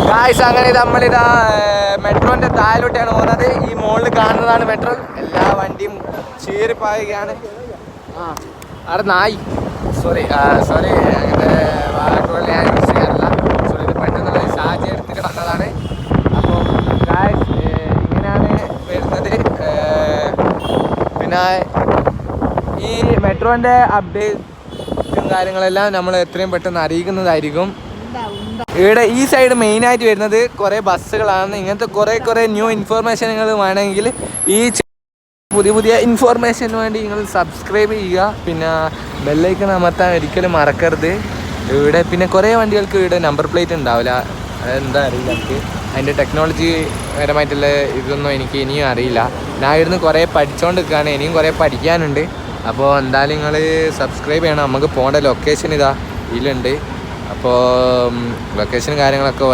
Guys അങ്ങനെ നമ്മളിതാ മെട്രോന്റെ താഴോട്ടാണ് പോകുന്നത്. ഈ മുകളിൽ കാണുന്നതാണ് മെട്രോ. എല്ലാ വണ്ടിയും ചീറിപ്പായുകയാണ്. അവിടെ നായി സോറി അങ്ങനെ വാക്കുകൾ ഞാൻ യൂസ് ചെയ്യാറില്ല. സോറി, ഇത് പെട്ടെന്നുള്ള സാഹചര്യം എടുത്തിട്ട് വന്നതാണ്. അപ്പോൾ ഗായ്സ് ഇങ്ങനെയാണ് വരുന്നത്. പിന്നെ ഈ മെട്രോന്റെ അപ്ഡേറ്റും കാര്യങ്ങളെല്ലാം നമ്മൾ എത്രയും പെട്ടെന്ന് അറിയിക്കുന്നതായിരിക്കും. ഇവിടെ ഈ സൈഡ് മെയിനായിട്ട് വരുന്നത് കുറേ ബസ്സുകളാണ്. ഇങ്ങനത്തെ കുറേ ന്യൂ ഇൻഫോർമേഷനുകൾ വേണമെങ്കിൽ ഈ പുതിയ ഇൻഫോർമേഷന് വേണ്ടി നിങ്ങൾ സബ്സ്ക്രൈബ് ചെയ്യുക. പിന്നെ ബെല്ലൈക്കൺ അമർത്താൻ ഒരിക്കലും മറക്കരുത്. ഇവിടെ പിന്നെ കുറേ വണ്ടികൾക്ക് ഇവിടെ നമ്പർ പ്ലേറ്റ് ഉണ്ടാവില്ല. അതെന്താ അറിയില്ല എനിക്ക്. അതിൻ്റെ ടെക്നോളജി പരമായിട്ടുള്ള ഇതൊന്നും എനിക്ക് ഇനിയും അറിയില്ല. ഞാൻ ഇവിടുന്ന് കുറേ പഠിച്ചുകൊണ്ട് നിൽക്കുകയാണ്. ഇനിയും കുറേ പഠിക്കാനുണ്ട്. അപ്പോൾ എന്തായാലും നിങ്ങൾ സബ്സ്ക്രൈബ് ചെയ്യണം. നമുക്ക് പോകേണ്ട ലൊക്കേഷൻ ഇതാ ഇതിലുണ്ട്. അപ്പോൾ ലൊക്കേഷനും കാര്യങ്ങളൊക്കെ